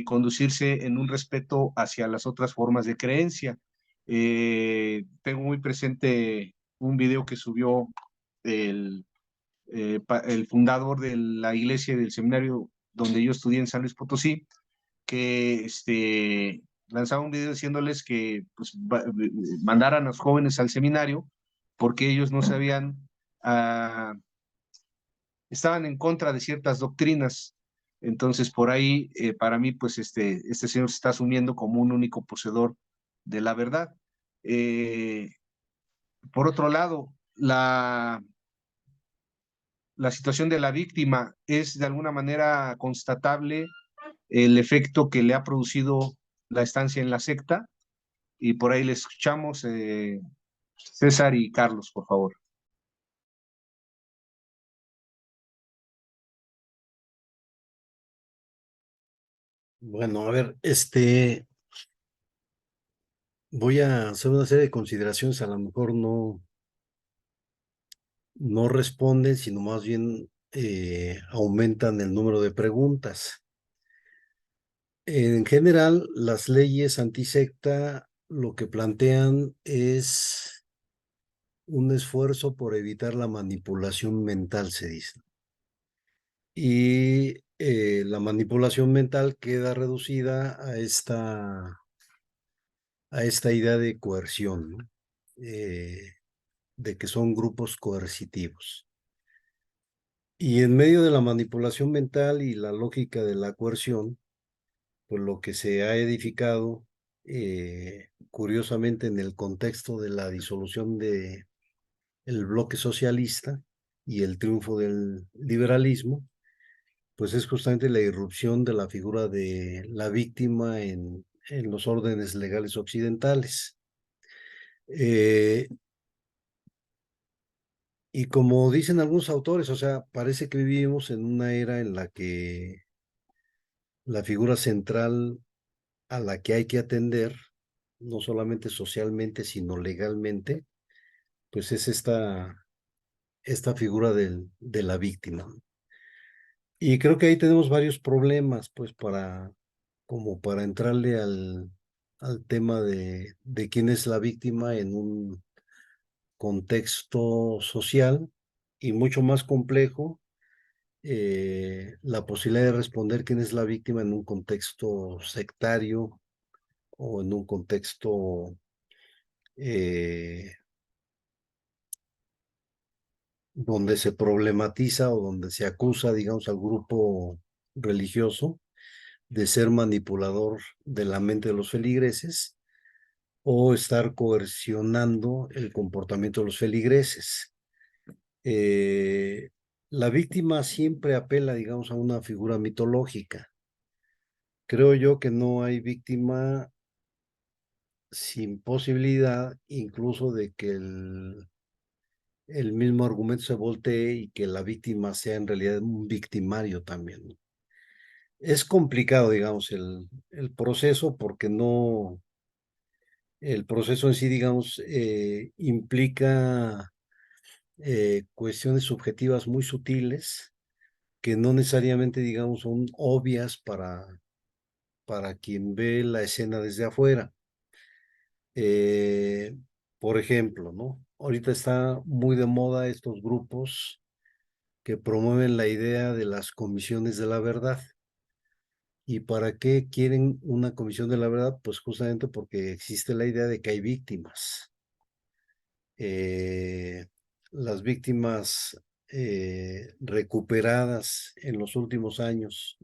conducirse en un respeto hacia las otras formas de creencia. Tengo muy presente un video que subió el, el fundador de la iglesia y del seminario donde yo estudié en San Luis Potosí, que lanzaba un video diciéndoles que pues, mandaran a los jóvenes al seminario porque ellos no sabían, estaban en contra de ciertas doctrinas. Entonces, por ahí, para mí, pues este señor se está asumiendo como un único poseedor de la verdad. Por otro lado, la situación de la víctima es de alguna manera constatable el efecto que le ha producido la estancia en la secta. Y por ahí le escuchamos, César y Carlos, por favor. Bueno, a ver, voy a hacer una serie de consideraciones, a lo mejor no responden, sino más bien aumentan el número de preguntas. En general, las leyes antisecta lo que plantean es un esfuerzo por evitar la manipulación mental, se dice. y la manipulación mental queda reducida a esta idea de coerción, ¿no? De que son grupos coercitivos. Y en medio de la manipulación mental y la lógica de la coerción, pues lo que se ha edificado, curiosamente en el contexto de la disolución del bloque socialista y el triunfo del liberalismo, pues es justamente la irrupción de la figura de la víctima en los órdenes legales occidentales. Y como dicen algunos autores, o sea, parece que vivimos en una era en la que la figura central a la que hay que atender, no solamente socialmente, sino legalmente, pues es esta figura de la víctima. Y creo que ahí tenemos varios problemas, pues, como para entrarle al tema de quién es la víctima en un contexto social y mucho más complejo, la posibilidad de responder quién es la víctima en un contexto sectario o en un contexto donde se problematiza o donde se acusa, digamos, al grupo religioso de ser manipulador de la mente de los feligreses o estar coercionando el comportamiento de los feligreses. Eh, la víctima siempre apela, digamos, a una figura mitológica. Creo yo que no hay víctima sin posibilidad incluso de que el mismo argumento se voltee y que la víctima sea en realidad un victimario también, ¿no? Es complicado, digamos, el proceso porque no, el proceso en sí, digamos, implica cuestiones subjetivas muy sutiles que no necesariamente, digamos, son obvias para quien ve la escena desde afuera. Eh, por ejemplo, ¿no? Ahorita está muy de moda estos grupos que promueven la idea de las comisiones de la verdad. ¿Y para qué quieren una comisión de la verdad? Pues justamente porque existe la idea de que hay víctimas. Eh, las víctimas recuperadas en los últimos años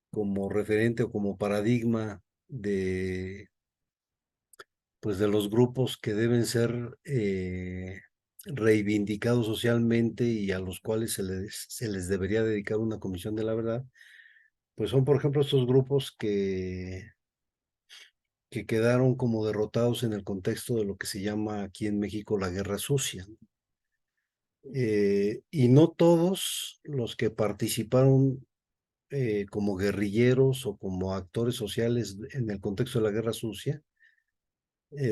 como referente o como paradigma pues de los grupos que deben ser reivindicados socialmente y a los cuales se les debería dedicar una comisión de la verdad, pues son, por ejemplo, estos grupos que quedaron como derrotados en el contexto de lo que se llama aquí en México la guerra sucia. Y no todos los que participaron como guerrilleros o como actores sociales en el contexto de la guerra sucia,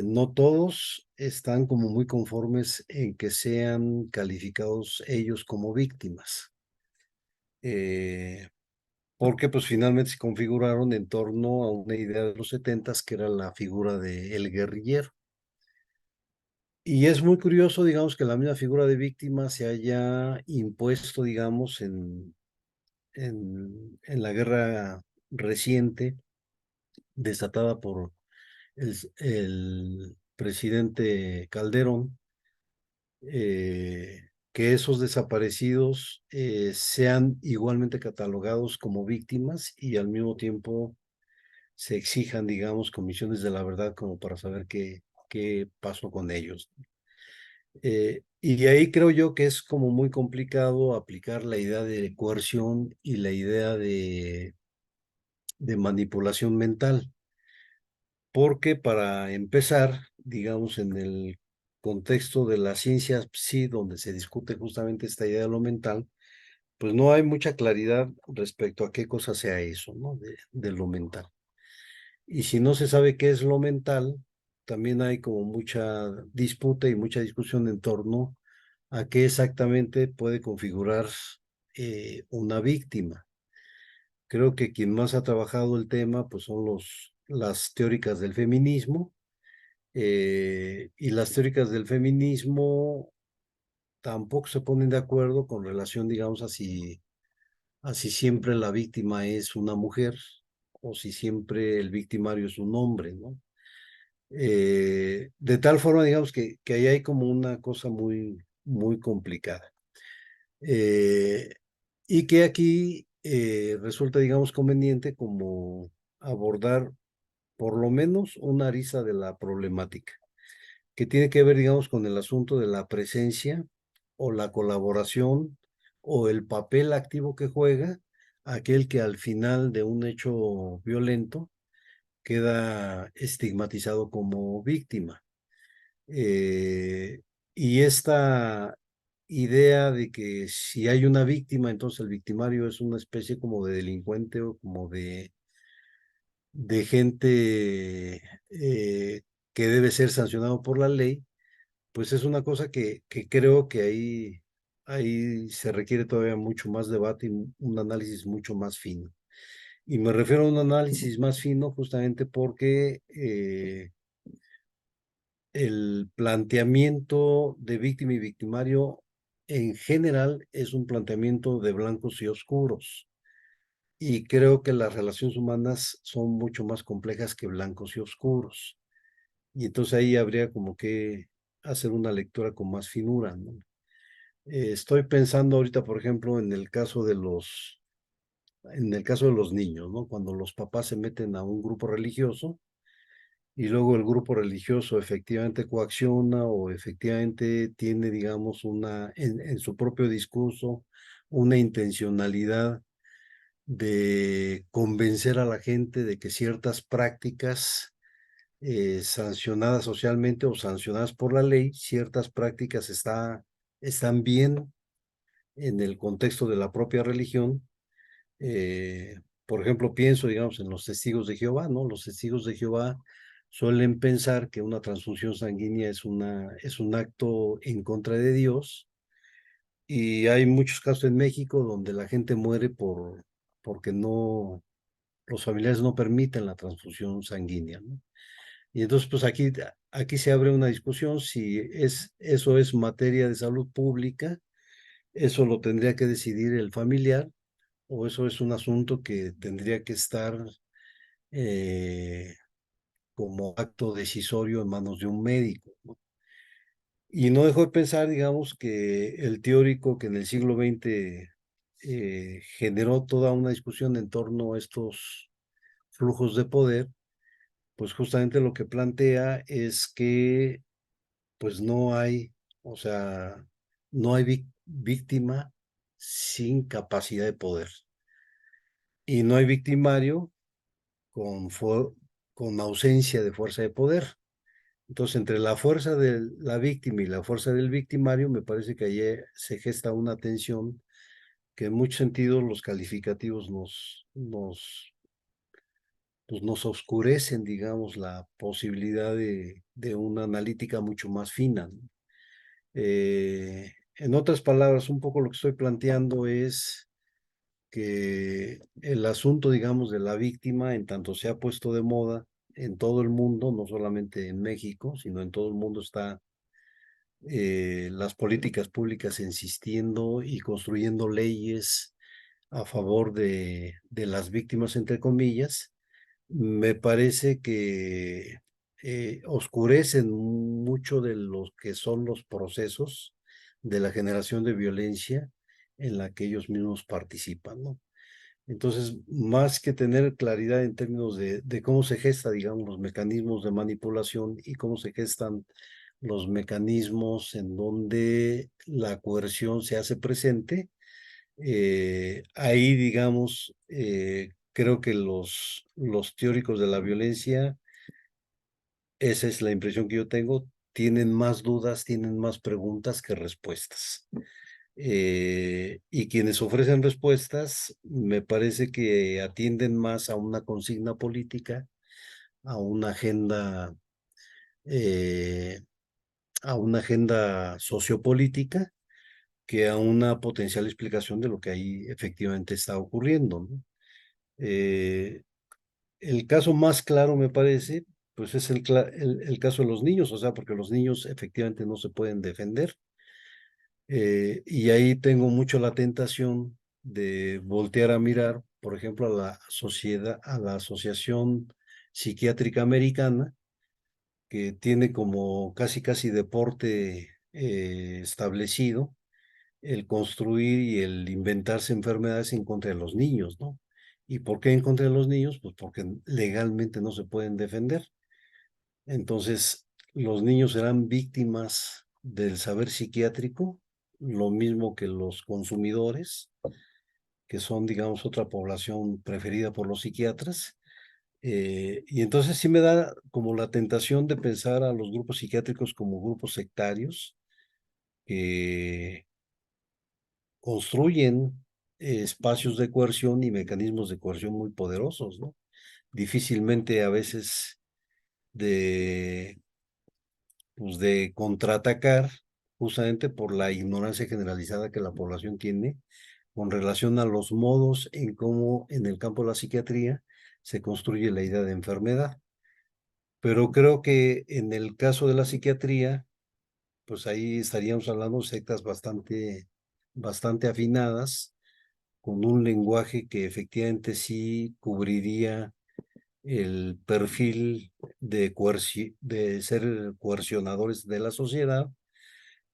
no todos están como muy conformes en que sean calificados ellos como víctimas, porque pues finalmente se configuraron en torno a una idea de los 70 que era la figura del guerrillero. Y es muy curioso, digamos, que la misma figura de víctima se haya impuesto, digamos, en la guerra reciente desatada por el presidente Calderón, que esos desaparecidos sean igualmente catalogados como víctimas y al mismo tiempo se exijan, digamos, comisiones de la verdad como para saber qué pasó con ellos. Y de ahí creo yo que es como muy complicado aplicar la idea de coerción y la idea de manipulación mental, porque para empezar, digamos, en el contexto de la ciencia psi, donde se discute justamente esta idea de lo mental, pues no hay mucha claridad respecto a qué cosa sea eso, ¿no? De lo mental. Y si no se sabe qué es lo mental, también hay como mucha disputa y mucha discusión en torno a qué exactamente puede configurar una víctima. Creo que quien más ha trabajado el tema, pues son las teóricas del feminismo, y las teóricas del feminismo tampoco se ponen de acuerdo con relación, digamos, a si a si siempre la víctima es una mujer o si siempre el victimario es un hombre, ¿no? De tal forma, digamos, que ahí hay como una cosa muy, muy complicada. Eh, y que aquí resulta, digamos, conveniente como abordar por lo menos una arista de la problemática, que tiene que ver, digamos, con el asunto de la presencia o la colaboración o el papel activo que juega aquel que al final de un hecho violento queda estigmatizado como víctima. Eh, y esta idea de que si hay una víctima, entonces el victimario es una especie como de delincuente o como de gente que debe ser sancionado por la ley, pues es una cosa que creo que ahí se requiere todavía mucho más debate y un análisis mucho más fino. Y me refiero a un análisis más fino justamente porque el planteamiento de víctima y victimario en general es un planteamiento de blancos y oscuros. Y creo que las relaciones humanas son mucho más complejas que blancos y oscuros. Y entonces ahí habría como que hacer una lectura con más finura, ¿no? Estoy pensando ahorita, por ejemplo, en el caso de los niños, ¿no? Cuando los papás se meten a un grupo religioso y luego el grupo religioso efectivamente coacciona o efectivamente tiene, digamos, en su propio discurso, una intencionalidad de convencer a la gente de que ciertas prácticas sancionadas socialmente o sancionadas por la ley, ciertas prácticas están bien en el contexto de la propia religión. Por ejemplo, pienso, digamos, en los testigos de Jehová, ¿no? Los testigos de Jehová suelen pensar que una transfusión sanguínea es un acto en contra de Dios, y hay muchos casos en México donde la gente muere porque los familiares no permiten la transfusión sanguínea, ¿no? Y entonces, pues aquí se abre una discusión si eso es materia de salud pública, eso lo tendría que decidir el familiar, o eso es un asunto que tendría que estar eh, como acto decisorio en manos de un médico, ¿no? Y no dejo de pensar, digamos, que el teórico que en el siglo XX generó toda una discusión en torno a estos flujos de poder, pues justamente lo que plantea es que pues no hay, o sea, no hay víctima sin capacidad de poder. Y no hay victimario con ausencia de fuerza de poder. Entonces, entre la fuerza de la víctima y la fuerza del victimario, me parece que allí se gesta una tensión que en muchos sentidos los calificativos pues nos oscurecen, digamos, la posibilidad de una analítica mucho más fina, ¿no? En otras palabras, un poco lo que estoy planteando es que el asunto, digamos, de la víctima, en tanto se ha puesto de moda en todo el mundo, no solamente en México, sino en todo el mundo está las políticas públicas insistiendo y construyendo leyes a favor de las víctimas, entre comillas. Me parece que oscurecen mucho de lo que son los procesos de la generación de violencia en la que ellos mismos participan, ¿no? Entonces, más que tener claridad en términos de cómo se gesta, digamos, los mecanismos de manipulación y cómo se gestan los mecanismos en donde la coerción se hace presente, ahí, digamos, creo que los teóricos de la violencia, esa es la impresión que yo tengo, tienen más dudas, tienen más preguntas que respuestas. Y quienes ofrecen respuestas, me parece que atienden más a una consigna política, a una agenda, eh, a una agenda sociopolítica, que a una potencial explicación de lo que ahí efectivamente está ocurriendo, ¿no? Eh, el caso más claro, me parece, pues es el caso de los niños, o sea, porque los niños efectivamente no se pueden defender. Y ahí tengo mucho la tentación de voltear a mirar, por ejemplo, a la sociedad, a la Asociación Psiquiátrica Americana, que tiene como casi deporte establecido el construir y el inventarse enfermedades en contra de los niños, ¿no? ¿Y por qué en contra de los niños? Pues porque legalmente no se pueden defender. Entonces, los niños serán víctimas del saber psiquiátrico, lo mismo que los consumidores, que son, digamos, otra población preferida por los psiquiatras. Y entonces sí me da como la tentación de pensar a los grupos psiquiátricos como grupos sectarios que construyen espacios de coerción y mecanismos de coerción muy poderosos, ¿no? Difícilmente a veces de, pues de contraatacar, justamente por la ignorancia generalizada que la población tiene con relación a los modos en cómo en el campo de la psiquiatría se construye la idea de enfermedad. Pero creo que en el caso de la psiquiatría, pues ahí estaríamos hablando de sectas bastante afinadas, con un lenguaje que efectivamente sí cubriría el perfil de ser coercionadores de la sociedad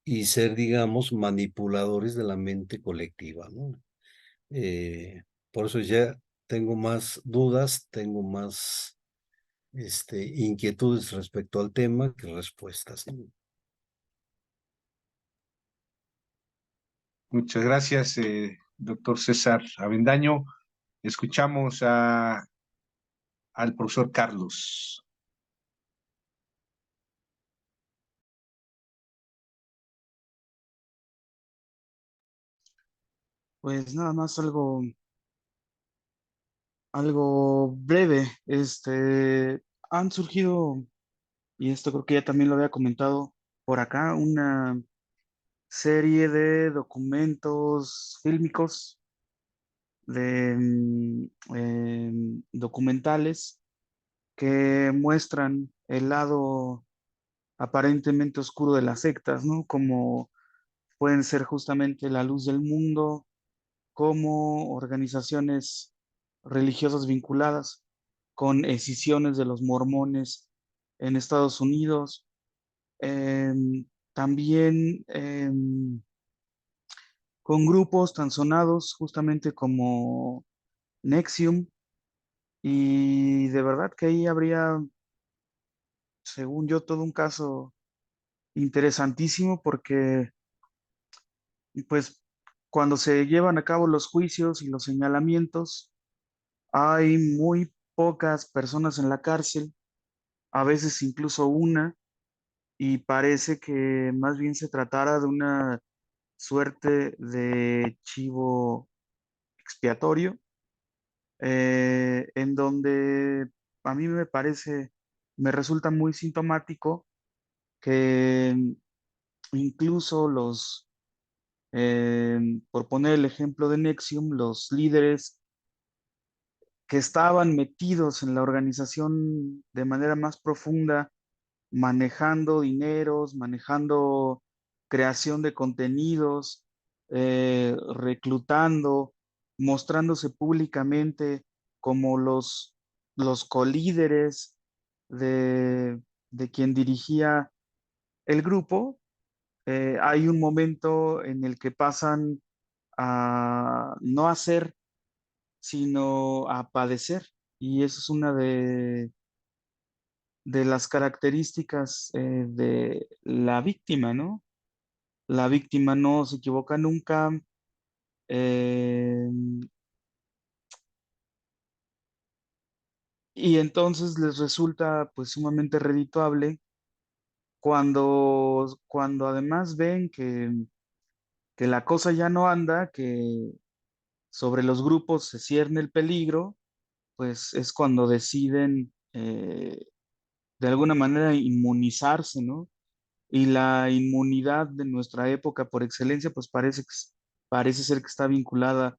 y ser, digamos, manipuladores de la mente colectiva, ¿no? Por eso ya tengo más dudas, tengo más inquietudes respecto al tema que respuestas, ¿no? Muchas gracias, doctor César Avendaño. Escuchamos al profesor Carlos. Pues nada más algo breve. Han surgido, y esto creo que ya también lo había comentado por acá, una serie de documentos fílmicos, de documentales que muestran el lado aparentemente oscuro de las sectas, ¿no? Como pueden ser justamente la luz del mundo, como organizaciones religiosas vinculadas con escisiones de los mormones en Estados Unidos. También con grupos tan sonados justamente como Nexium, y de verdad que ahí habría, según yo, todo un caso interesantísimo porque pues cuando se llevan a cabo los juicios y los señalamientos, hay muy pocas personas en la cárcel, a veces incluso una, y parece que más bien se tratara de una suerte de chivo expiatorio, en donde a mí me resulta muy sintomático que incluso por poner el ejemplo de Nexium, los líderes que estaban metidos en la organización de manera más profunda, manejando dineros, manejando creación de contenidos, reclutando, mostrándose públicamente como los colíderes de, de quien dirigía el grupo. Hay un momento en el que pasan a no hacer, sino a padecer. Y eso es una de las características de la víctima, ¿no? La víctima no se equivoca nunca. eh, y entonces les resulta pues sumamente redituable cuando además ven que la cosa ya no anda, que sobre los grupos se cierne el peligro, pues es cuando deciden de alguna manera inmunizarse, ¿no? Y la inmunidad de nuestra época por excelencia, pues parece ser que está vinculada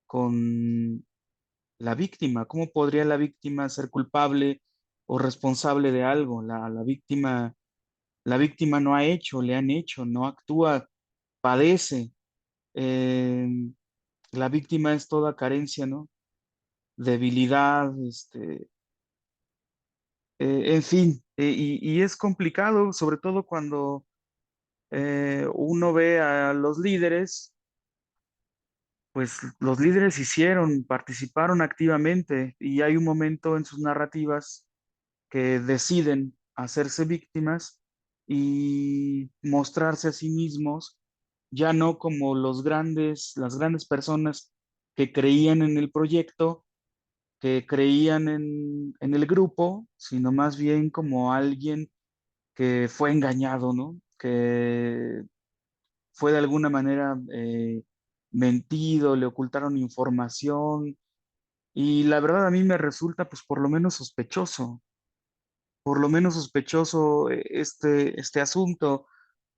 con la víctima. ¿Cómo podría la víctima ser culpable o responsable de algo? La víctima no ha hecho, le han hecho, no actúa, padece. Eh, la víctima es toda carencia, ¿no? Debilidad, en fin, y es complicado, sobre todo cuando uno ve a los líderes, pues los líderes participaron activamente y hay un momento en sus narrativas que deciden hacerse víctimas y mostrarse a sí mismos ya no como las grandes personas que creían en el proyecto, que creían en el grupo, sino más bien como alguien que fue engañado, ¿no? Que fue de alguna manera mentido, le ocultaron información y la verdad a mí me resulta pues por lo menos sospechoso este asunto.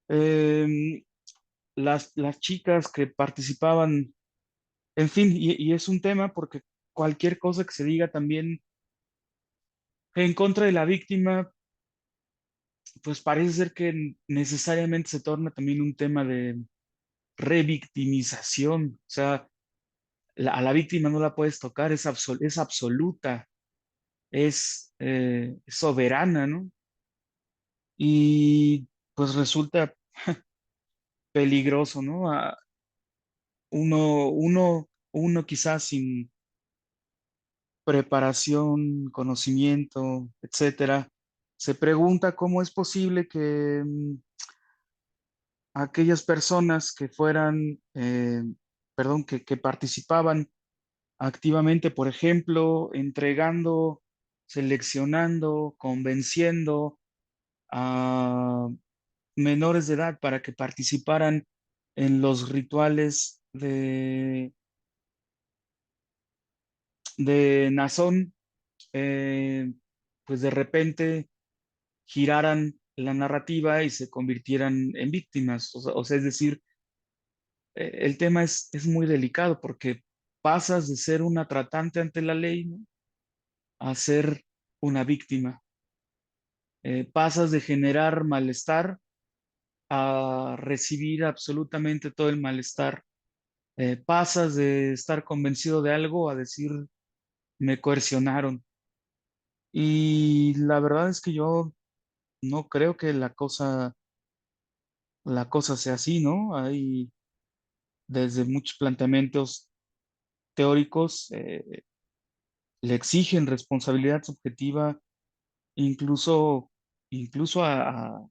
Em, las chicas que participaban, en fin, y es un tema porque cualquier cosa que se diga también en contra de la víctima, pues parece ser que necesariamente se torna también un tema de revictimización. O sea, a la víctima no la puedes tocar, es absoluta, es soberana, ¿no? Y pues resulta peligroso, ¿no? Uno quizás sin preparación, conocimiento, etcétera, se pregunta cómo es posible que aquellas personas que perdón, que participaban activamente, por ejemplo, entregando, seleccionando, convenciendo a menores de edad para que participaran en los rituales de Nazón, pues de repente giraran la narrativa y se convirtieran en víctimas. Es decir, el tema es muy delicado porque pasas de ser una tratante ante la ley, ¿no? A ser una víctima. Pasas de generar malestar a recibir absolutamente todo el malestar. Pasas de estar convencido de algo a decir, me coercionaron. Y la verdad es que yo no creo que la cosa sea así, ¿no? Hay desde muchos planteamientos teóricos le exigen responsabilidad subjetiva incluso, incluso a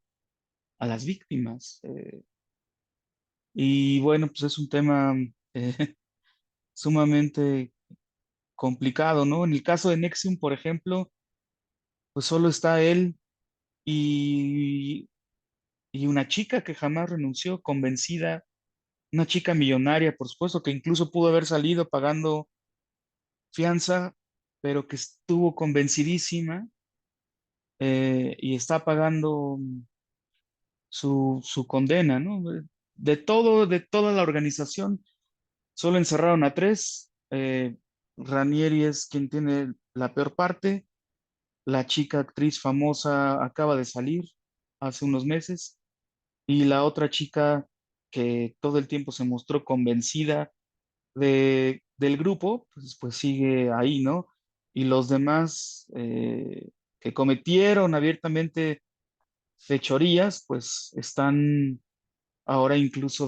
las víctimas. Y bueno, pues es un tema sumamente complicado, ¿no? En el caso de Nexium, por ejemplo, pues solo está él y, y una chica que jamás renunció, convencida, una chica millonaria, por supuesto, que incluso pudo haber salido pagando fianza, pero que estuvo convencidísima y está pagando su condena, ¿no? De toda la organización, solo encerraron a tres. Ranieri es quien tiene la peor parte. La chica actriz famosa acaba de salir hace unos meses. Y la otra chica que todo el tiempo se mostró convencida del grupo, pues sigue ahí, ¿no? Y los demás que cometieron abiertamente fechorías, pues están ahora incluso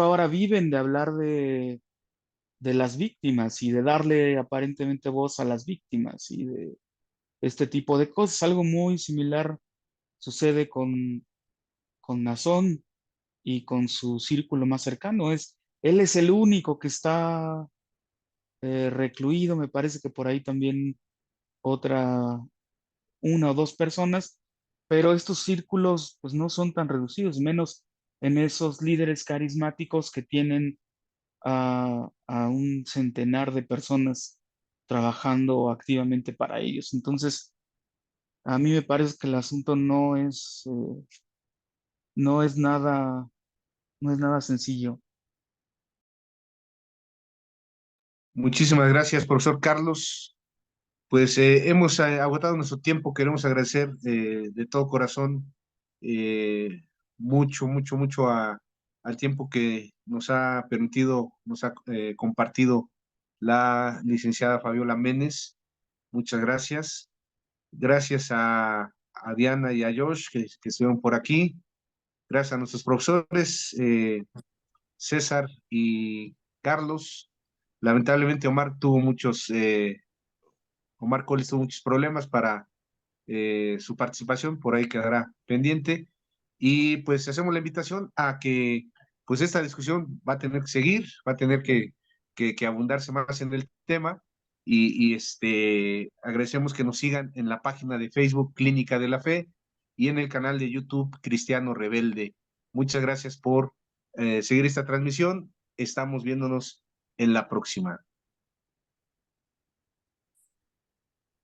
ahora viven de hablar de las víctimas y de darle aparentemente voz a las víctimas y de este tipo de cosas. Algo muy similar sucede con Nazón y con su círculo más cercano. Él es el único que está recluido, me parece que por ahí también otra, una o dos personas, pero estos círculos pues no son tan reducidos, menos en esos líderes carismáticos que tienen a un centenar de personas trabajando activamente para ellos. Entonces, a mí me parece que el asunto no es nada, no es nada sencillo. Muchísimas gracias, profesor Carlos. Pues hemos agotado nuestro tiempo. Queremos agradecer de todo corazón mucho, mucho, mucho al tiempo que nos ha permitido, nos ha compartido la licenciada Fabiola Menes. Muchas gracias. Gracias a Diana y a Josh que estuvieron por aquí. Gracias a nuestros profesores, César y Carlos. Lamentablemente Omar Coles tuvo muchos problemas para su participación, por ahí quedará pendiente. Y pues hacemos la invitación a que pues esta discusión va a tener que seguir, va a tener que abundarse más en el tema y agradecemos que nos sigan en la página de Facebook Clínica de la Fe y en el canal de YouTube Cristiano Rebelde. Muchas gracias por seguir esta transmisión. Estamos viéndonos en la próxima.